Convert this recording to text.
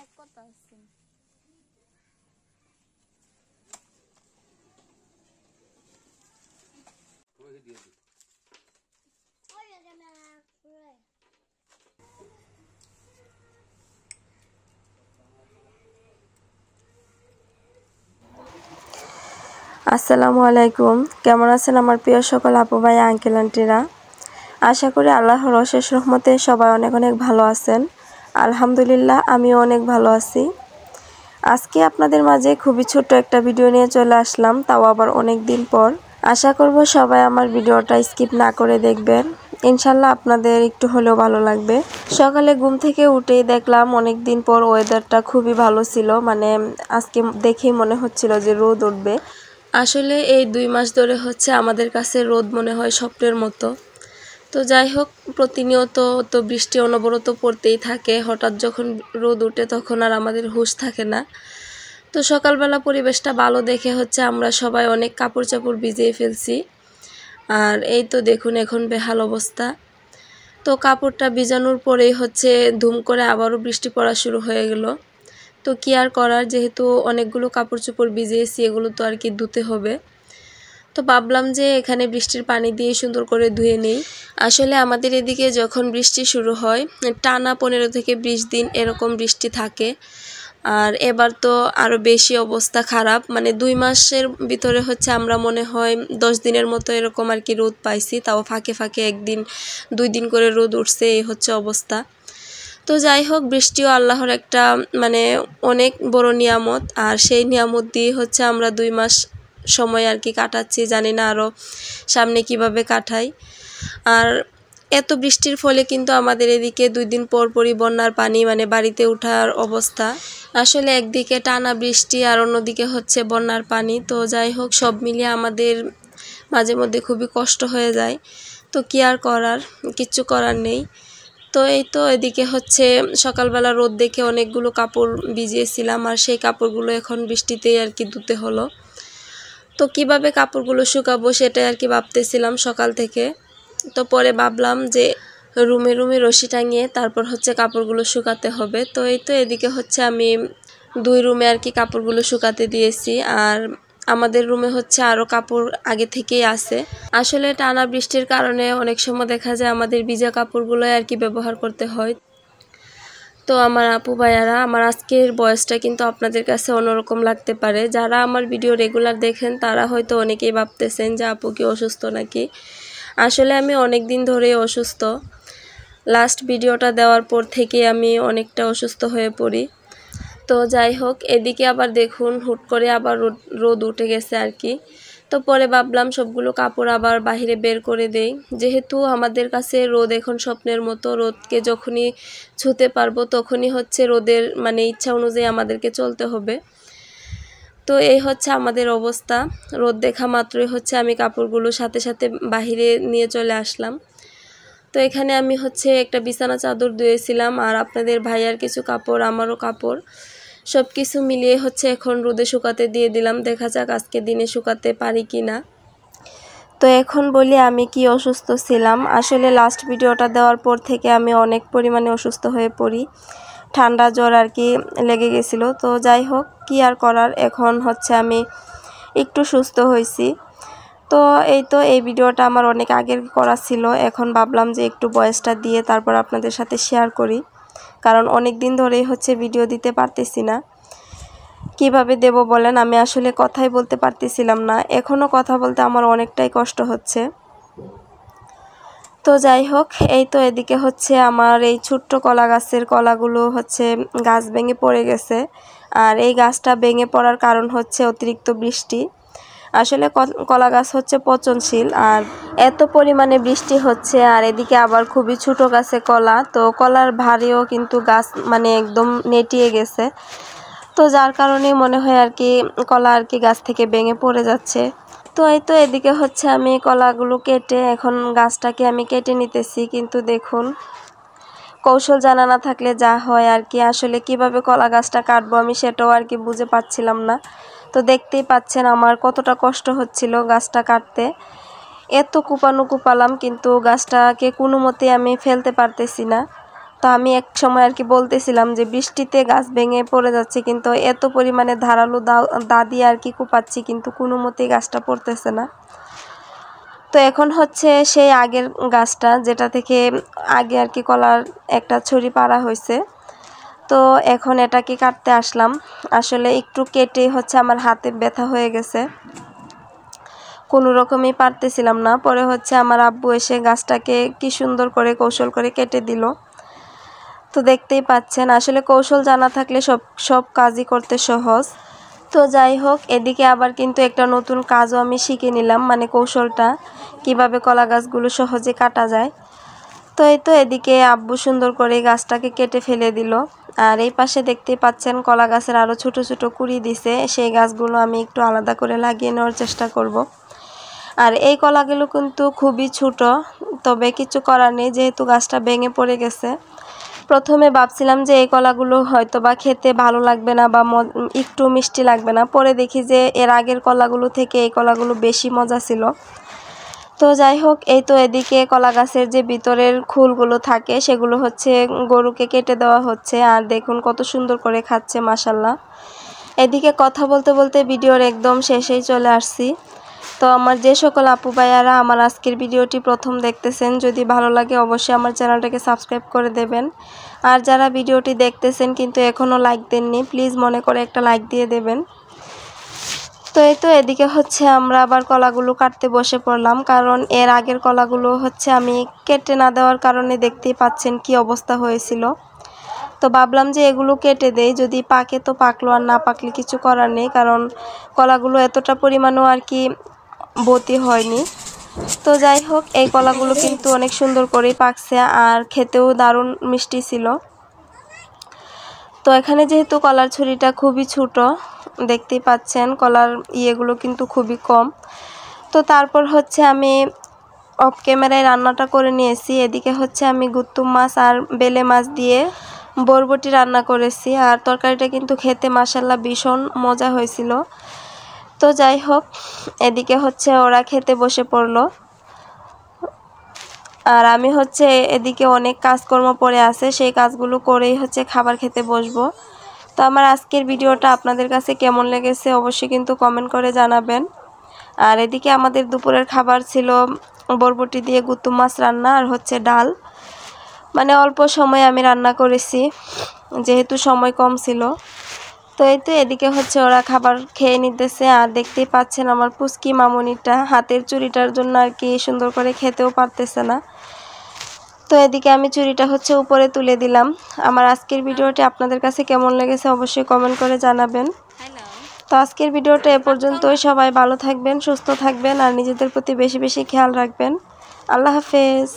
অনেক কথা আছে। আসসালামু আলাইকুম। কেমন আছেন আমার প্রিয় সকল আপু ভাই আঙ্কেল আন্টিরা? আশা করি আল্লাহর অশেষ রহমতে সবাই অনেক অনেক ভালো আছেন। আলহামদুলিল্লাহ আমিও অনেক ভালো আছি। আজকে আপনাদের মাঝে খুবই ছোট্ট একটা ভিডিও নিয়ে চলে আসলাম, তাও আবার অনেক দিন পর। আশা করব সবাই আমার ভিডিওটা স্কিপ না করে দেখবেন, ইনশাল্লাহ আপনাদের একটু হলেও ভালো লাগবে। সকালে ঘুম থেকে উঠেই দেখলাম অনেক দিন পর ওয়েদারটা খুবই ভালো ছিল, মানে আজকে দেখেই মনে হচ্ছিল যে রোদ উঠবে। আসলে এই 2 মাস ধরে হচ্ছে আমাদের কাছে রোদ মনে হয় স্বপ্নের মতো। তো যাই হোক, প্রতিনিয়ত তো বৃষ্টি অনবরত পড়তেই থাকে, হঠাৎ যখন রোদ উঠে তখন আর আমাদের হুঁশ থাকে না। তো সকালবেলা পরিবেশটা ভালো দেখে হচ্ছে আমরা সবাই অনেক কাপড় চাপড় ভিজিয়ে ফেলছি। আর এই তো দেখুন এখন বেহাল অবস্থা। তো কাপড়টা ভিজানোর পরেই হচ্ছে ধুম করে আবারও বৃষ্টি পড়া শুরু হয়ে গেল। তো কি আর করার, যেহেতু অনেকগুলো কাপড় চোপড় ভিজিয়েছি এগুলো তো আর কি ধুতে হবে। তো ভাবলাম যে এখানে বৃষ্টির পানি দিয়ে সুন্দর করে ধুয়ে নেই। আসলে আমাদের এদিকে যখন বৃষ্টি শুরু হয় টানা 15 থেকে 20 দিন এরকম বৃষ্টি থাকে। আর এবার তো আরও বেশি অবস্থা খারাপ, মানে 2 মাসের ভিতরে হচ্ছে আমরা মনে হয় 10 দিনের মতো এরকম আর কি রোদ পাইছি, তাও ফাঁকে ফাঁকে 1 দিন 2 দিন করে রোদ উঠছে, এই হচ্ছে অবস্থা। তো যাই হোক, বৃষ্টিও আল্লাহর একটা মানে অনেক বড় নিয়ামত, আর সেই নিয়ামত দিয়ে হচ্ছে আমরা 2 মাস সময় আর কি কাটাচ্ছি, জানি না আরও সামনে কিভাবে কাটাই। আর এত বৃষ্টির ফলে কিন্তু আমাদের এদিকে 2 দিন পর পরই বন্যার পানি, মানে বাড়িতে ওঠার অবস্থা। আসলে একদিকে টানা বৃষ্টি আর অন্যদিকে হচ্ছে বন্যার পানি। তো যাই হোক, সব মিলিয়ে আমাদের মাঝে মধ্যে খুবই কষ্ট হয়ে যায়। তো কি আর করার, কিচ্ছু করার নেই। তো এই তো এদিকে হচ্ছে সকালবেলা রোদ দেখে অনেকগুলো কাপড় ভিজিয়েছিলাম, আর সেই কাপড়গুলো এখন বৃষ্টিতেই আর কি ধুতে হলো। তো কিভাবে কাপড়গুলো শুকাবো সেটাই আর কি ভাবতেছিলাম সকাল থেকে। তো পরে ভাবলাম যে রুমে রুমে রশি টাঙিয়ে তারপর হচ্ছে কাপড়গুলো শুকাতে হবে। তো এই তো এদিকে হচ্ছে আমি 2 রুমে আর কি কাপড়গুলো শুকাতে দিয়েছি, আর আমাদের রুমে হচ্ছে আরও কাপড় আগে থেকেই আছে। আসলে টানা বৃষ্টির কারণে অনেক সময় দেখা যায় আমাদের ভিজা কাপড়গুলোই আর কি ব্যবহার করতে হয়। তো আমার আপু ভাইয়ারা, আমার আজকের বয়সটা কিন্তু আপনাদের কাছে অন্যরকম লাগতে পারে। যারা আমার ভিডিও রেগুলার দেখেন তারা হয়তো অনেকেই ভাবতেছেন যে আপু কি অসুস্থ নাকি। আসলে আমি অনেক দিন ধরেই অসুস্থ। লাস্ট ভিডিওটা দেওয়ার পর থেকে আমি অনেকটা অসুস্থ হয়ে পড়ি। তো যাই হোক, এদিকে আবার দেখুন হুট করে আবার রোদ উঠে গেছে আর কি। তো পরে ভাবলাম সবগুলো কাপড় আবার বাহিরে বের করে দেই, যেহেতু আমাদের কাছে রোদ এখন স্বপ্নের মতো। রোদকে যখনই ছুঁতে পারবো তখনই হচ্ছে রোদের মানে ইচ্ছা অনুযায়ী আমাদেরকে চলতে হবে। তো এই হচ্ছে আমাদের অবস্থা। রোদ দেখা মাত্রই হচ্ছে আমি কাপড়গুলো সাথে সাথে বাহিরে নিয়ে চলে আসলাম। তো এখানে আমি হচ্ছে একটা বিছানা চাদর ধুয়েছিলাম, আর আপনাদের ভাইয়ার কিছু কাপড়, আমারও কাপড়, সব কিছু মিলিয়ে হচ্ছে এখন রোদে শুকাতে দিয়ে দিলাম। দেখা যাক আজকে দিনে শুকাতে পারি কি না। তো এখন বলি আমি কি অসুস্থ ছিলাম। আসলে লাস্ট ভিডিওটা দেওয়ার পর থেকে আমি অনেক পরিমাণে অসুস্থ হয়ে পড়ি, ঠান্ডা জ্বর আর কি লেগে গেছিলো। তো যাই হোক, কি আর করার, এখন হচ্ছে আমি একটু সুস্থ হয়েছি। তো এই তো এই ভিডিওটা আমার অনেক আগের করা ছিল, এখন ভাবলাম যে একটু বয়সটা দিয়ে তারপর আপনাদের সাথে শেয়ার করি, কারণ অনেক দিন ধরেই হচ্ছে ভিডিও দিতে পারতেছি না। কিভাবে দেব বলেন, আমি আসলে কথাই বলতে পারতেছিলাম না। এখনও কথা বলতে আমার অনেকটাই কষ্ট হচ্ছে। তো যাই হোক, এই তো এদিকে হচ্ছে আমার এই ছোট্ট কলা গাছের কলাগুলো হচ্ছে গাছ ভেঙে পড়ে গেছে। আর এই গাছটা ভেঙে পড়ার কারণ হচ্ছে অতিরিক্ত বৃষ্টি। আসলে কলা গাছ হচ্ছে পচনশীল, আর এত পরিমাণে বৃষ্টি হচ্ছে, আর এদিকে আবার খুবই ছোট গাছে কলা, তো কলার ভারেও কিন্তু গাছ মানে একদম নেটিয়ে গেছে। তো যার কারণে মনে হয় আর কি কলা আর কি গাছ থেকে ভেঙে পড়ে যাচ্ছে। তো এই তো এদিকে হচ্ছে আমি কলাগুলো কেটে এখন গাছটাকে আমি কেটে নিতেছি, কিন্তু দেখুন কৌশল জানা না থাকলে যা হয় আর কি। আসলে কিভাবে কলা গাছটা কাটবো আমি সেটাও আর কি বুঝে পাচ্ছিলাম না। তো দেখতেই পাচ্ছেন আমার কতটা কষ্ট হচ্ছিল গাছটা কাটতে। এত কুপানো কুপালাম, কিন্তু গাছটাকে কোনো মতেই আমি ফেলতে পারতেছি না। তো আমি এক সময় আর কি বলতেছিলাম যে বৃষ্টিতে গাছ ভেঙে পড়ে যাচ্ছে, কিন্তু এত পরিমাণে ধারালো দা দিয়ে আর কি কোপাচ্ছি, কিন্তু কোনো মতেই গাছটা পড়তেছে না। তো এখন হচ্ছে সেই আগের গাছটা, যেটা থেকে আগে আর কি কলার একটা ছড়ি পাড়া হয়েছে। তো এখন এটাকে কাটতে আসলাম। আসলে একটু কেটে হচ্ছে আমার হাতে ব্যথা হয়ে গেছে, কোনো রকমই পারতেছিলাম না। পরে হচ্ছে আমার আব্বু এসে গাছটাকে কি সুন্দর করে কৌশল করে কেটে দিল। তো দেখতেই পাচ্ছেন, আসলে কৌশল জানা থাকলে সব কাজই করতে সহজ। তো যাই হোক, এদিকে আবার কিন্তু একটা নতুন কাজও আমি শিখে নিলাম, মানে কৌশলটা কিভাবে কলা গাছগুলো সহজে কাটা যায়। তো এই তো এদিকে আব্বু সুন্দর করে গাছটাকে কেটে ফেলে দিল। আর এই পাশে দেখতেই পাচ্ছেন কলা গাছের আরও ছোট ছোট কুড়ি দিছে, সেই গাছগুলো আমি একটু আলাদা করে লাগিয়ে নেওয়ার চেষ্টা করব। আর এই কলাগুলো কিন্তু খুবই ছোট, তবে কিছু করার নেই, যেহেতু গাছটা ভেঙে পড়ে গেছে। প্রথমে ভাবছিলাম যে এই কলাগুলো হয়তো বা খেতে ভালো লাগবে না বা একটু মিষ্টি লাগবে না, পরে দেখি যে এর আগের কলাগুলো থেকে এই কলাগুলো বেশি মজা ছিল। তো যাই হোক, এই তো এদিকে কলা গাছের যে ভিতরের খুলগুলো থাকে সেগুলো হচ্ছে গরুকে কেটে দেওয়া হচ্ছে। আর দেখুন কত সুন্দর করে খাচ্ছে, মাশাল্লাহ। এদিকে কথা বলতে বলতে ভিডিওর একদম শেষেই চলে আসছি। তো আমার যে সকল আপু ভাইয়ারা আমার আজকের ভিডিওটি প্রথম দেখতেছেন, যদি ভালো লাগে অবশ্যই আমার চ্যানেলটাকে সাবস্ক্রাইব করে দেবেন। আর যারা ভিডিওটি দেখতেছেন কিন্তু এখনও লাইক দেননি, প্লিজ মনে করে একটা লাইক দিয়ে দেবেন। তো এই তো এদিকে হচ্ছে আমরা আবার কলাগুলো কাটতে বসে পড়লাম, কারণ এর আগের কলাগুলো হচ্ছে আমি কেটে না দেওয়ার কারণে দেখতেই পাচ্ছেন কি অবস্থা হয়েছিল। তো ভাবলাম যে এগুলো কেটে দেই, যদি পাকে তো পাকলো, আর না পাকলে কিছু করার নেই, কারণ কলাগুলো এতটা পরিমাণও আর কি বতি হয়নি। তো যাই হোক, এই কলাগুলো কিন্তু অনেক সুন্দর করেই পাকছে আর খেতেও দারুণ মিষ্টি ছিল। তো এখানে যেহেতু কলার ছুরিটা খুবই ছোট, দেখতেই পাচ্ছেন কলার ইয়েগুলো কিন্তু খুবই কম। তো তারপর হচ্ছে আমি অফ ক্যামেরায় রান্নাটা করে নিয়েছি। এদিকে হচ্ছে আমি গুত্তুম মাছ আর বেলে মাছ দিয়ে বরবটি রান্না করেছি, আর তরকারিটা কিন্তু খেতে মাশাল্লাহ ভীষণ মজা হয়েছিল। তো যাই হোক, এদিকে হচ্ছে ওরা খেতে বসে পড়লো, আর আমি হচ্ছে এদিকে অনেক কাজকর্ম পড়ে আছে, সেই কাজগুলো করেই হচ্ছে খাবার খেতে বসবো। তো আমার আজকের ভিডিওটা আপনাদের কাছে কেমন লেগেছে অবশ্যই কিন্তু কমেন্ট করে জানাবেন। আর এদিকে আমাদের দুপুরের খাবার ছিল বরবটি দিয়ে গুত্তুম মাছ রান্না আর হচ্ছে ডাল, মানে অল্প সময় আমি রান্না করেছি যেহেতু সময় কম ছিল। তো এই তো এদিকে হচ্ছে ওরা খাবার খেয়ে নিতেছে, আর দেখতেই পাচ্ছেন আমার পুচকি মামুনিটা হাতের চুড়িটার জন্য আর কি সুন্দর করে খেতেও পারতেছে না। তো এদিকে আমি চুড়িটা হচ্ছে উপরে তুলে দিলাম। আমার আজকের ভিডিওটি আপনাদের কাছে কেমন লেগেছে অবশ্যই কমেন্ট করে জানাবেন। তো আজকের ভিডিওটা এ পর্যন্তই। সবাই ভালো থাকবেন, সুস্থ থাকবেন আর নিজেদের প্রতি বেশি বেশি খেয়াল রাখবেন। আল্লাহ হাফেজ।